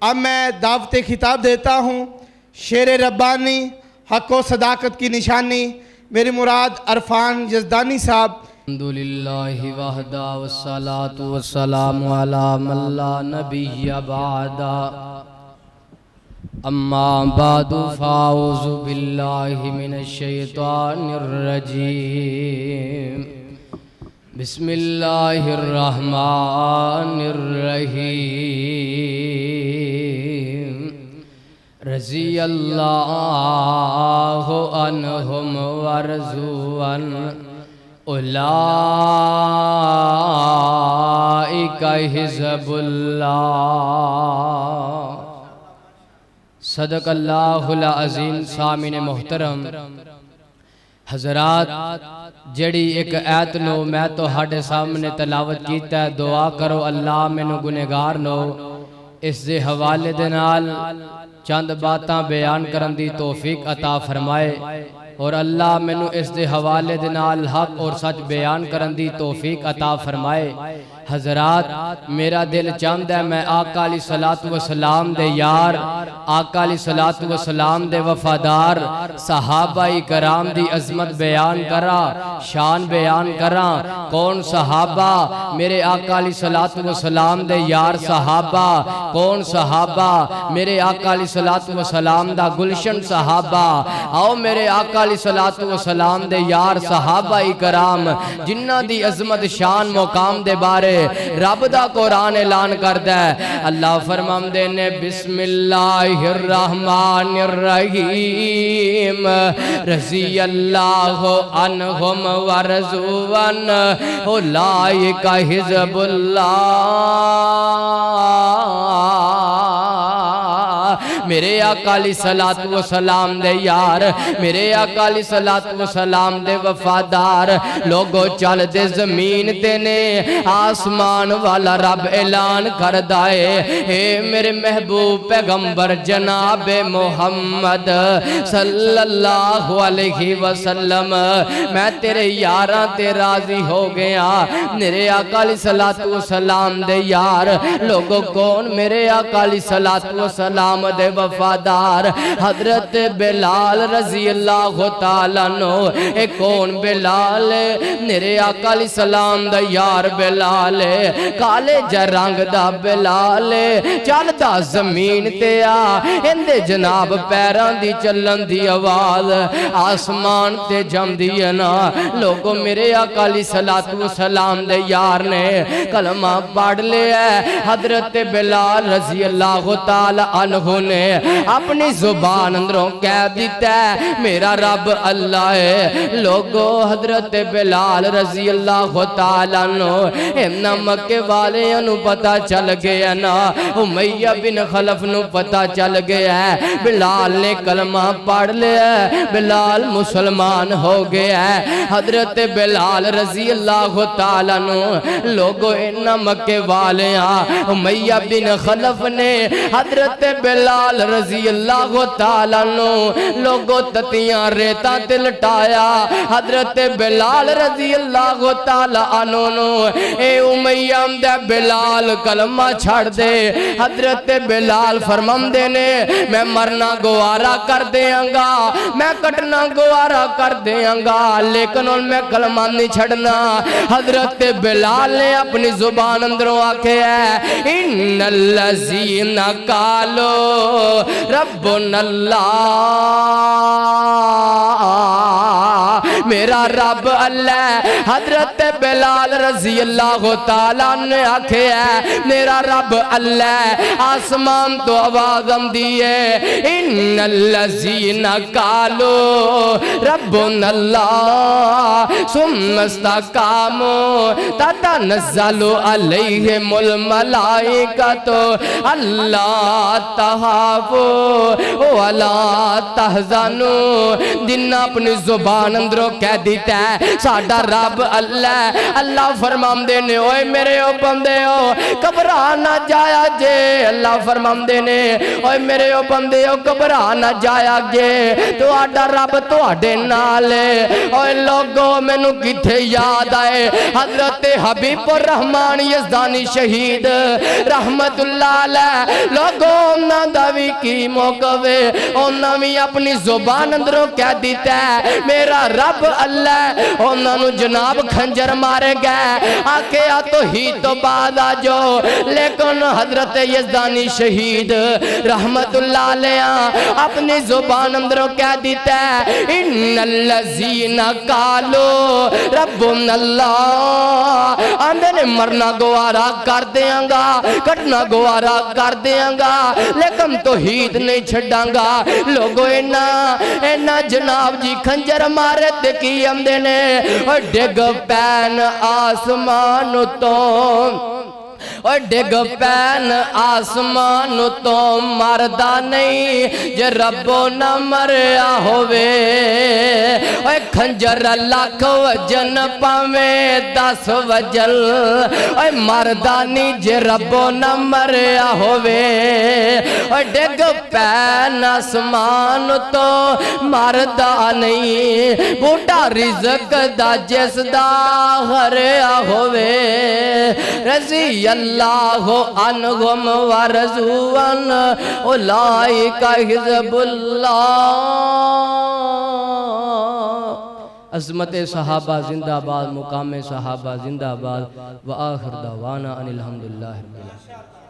اب میں دعوت خطاب دیتا ہوں، شعر ربانی حق و صداقت کی نشانی، میری مراد عرفان یزدانی صاحب۔ الحمدللہ وحدہ والصلاة والسلام علی من لا نبی بعد، اما بعد فاعوذ باللہ من الشیطان الرجیم، بسم اللہ الرحمن الرحیم، رضی اللہ عنہم ورضوا عنہ، اولئک حزب اللہ۔ صدق اللہ العظیم۔ سامعین محترم حضرات، جڑی ایک ایت نو میں تو ہاڈے سامنے تلاوت کیتا ہے، دعا کرو اللہ مینوں گنہگار نو اس دے حوالے دے نال چند باتاں بیان کرن دی توفیق عطا فرمائے، اور اللہ مینوں اس دے حوالے دے نال حق اور سچ بیان کرن دی توفیق عطا فرمائے۔ حضرات، میرا دل چاہتا ہے میں آقا علیہ الصلوۃ والسلام دے یار، آقا علیہ الصلوۃ والسلام دے وفادار صحابہ کرام دی عظمت بیان کرا، شان بیان کرا۔ کون صحابہ؟ میرے آقا علیہ الصلوۃ والسلام دے یار صحابہ۔ کون صحابہ؟ میرے آقا علیہ الصلوۃ والسلام دا گلشن صحابہ۔ آؤ میرے آقا علیہ الصلوۃ والسلام دے یار صحابہ کرام جنہ دی عظمت شان مقام دے بارے رب دا قرآن اعلان کردا ہے۔ اللہ فرماندے نے بسم اللہ الرحمن الرحیم، رضی اللہ عنہم ورضوا عنہ، اولئک حزب اللہ۔ میرے آقا علیہ الصلوۃ والسلام دے یار، میرے آقا علیہ الصلوۃ والسلام دے وفادار لوگو چل دے زمین تے نے آسمان والا رب اعلان کردا ہے، اے میرے محبوب پیغمبر جناب محمد صلی اللہ علیہ وسلم، میں تیرے یاراں تے راضی ہو گیا۔ میرے آقا علیہ الصلوۃ والسلام دے یار لوگو کون؟ میرے آقا علیہ الصلوۃ والسلام دے وفادار حضرت بلال رضی اللہ تعالیٰ عنہ۔ اے کون بلال؟ میرے آقا علیہ السلام دا یار بلال، کالے جا رنگ دا بلال، چلدا زمین تے آ اندے جناب پیران دی چلن دی آواز آسمان تے جم دی نا۔ لوگو میرے آقا علیہ الصلوۃ والسلام دے یار نے کلمہ پڑھ لیا ہے۔ حضرت بلال رضی اللہ تعالیٰ عنہ نے اپنی زبان اندروں کہہ دیتا ہے میرا رب اللہ ہے۔ لوگو حضرت بلال رضی اللہ تعالیٰ عنہ امنا مکے والے انو پتا چل گیا نا، امیہ بن خلف نو پتا چل گیا ہے، بلال نے کلمہ پڑھ لیا ہے، بلال مسلمان ہو گیا ہے۔ حضرت بلال رضی اللہ تعالیٰ عنہ لوگو امنا مکے والے امیہ بن خلف نے حضرت بلال رضی اللہ تعالیٰ عنہ لوگو تتیاں ریتاں تے لٹایا۔ حضرت بلال رضی اللہ تعالیٰ عنہ اے امیہ دے بلال کلمہ چھڑ دے۔ حضرت بلال فرماندے نے میں مرنا گوارا کر دیاں گا، میں کٹنا گوارا کر دیاں گا، لیکن ان میں کلمہ نہیں چھڑنا۔ حضرت بلال نے اپنی زبان اندروں آکے ہے ان الذین قالوا ربنا اللہ، میرا رب اللہ۔ حضرت بلال رضی اللہ تعالیٰ نے آکھے ہے میرا رب اللہ۔ آسمان تو آواز ہم دیئے ان الذین قالوا ربنا اللہ ثم استقاموا تتنزل علیہم الملائکۃ اللہ تخافوا ولا تحزنوا۔ جنہ اپنی زبان اندروں کہہ دیتا ہے ساڈا رب اللہ اللہ فرماندے نے اوے میرے او بندے ہو گھبرا نہ جایا جے اللہ فرماندے نے اوے میرے او بندے ہو گھبرا نہ جایا جے تہاڈا رب تہاڈے نال ہے اوے لوگو مینوں کتھے یاد آئے حضرت حبیب الرحمن یزدانی شہید رحمت اللہ علیہ لوگوں انہاں دا وی کی موقعے انہاں وی اپنی زبان اندروں کہہ دیتا ہے میرا رب اللہ انہاں نو جناب کھنجر مارے گئے آکے آ تو ہی تو بعد آجو لیکن حضرت یزدانی شہید رحمت اللہ علیہ اپنی زبان اندروں کہہ دیتا ہے ان اللذین قالو ربن اللہ آندے نے مرنا گوارا کر دیاں گا کٹنا گوارا کر دیاں گا لیکن توحید نہیں چھڑاں گا لوگو اینا جناب جی کھنجر مارے تے کی آندے نے ڈگ پین آسمان تو ڈگ پین آسمان تو مردہ نہیں جے ربو نہ مریا ہوئے کھنجر لاکھ وجن پاویں 10 وجل مردہ نہیں جے ربو نہ مریا ہوئے ڈگ پین آسمان تو مردہ نہیں بوٹا رزق دا جس دا ہریا ہوئے رضی اللہ عنہم ورضوان اولئک حزب اللہ عظمت صحابہ زندہ باد مقام صحابہ زندہ باد وآخر دعوانا ان الحمدللہ رب العالمین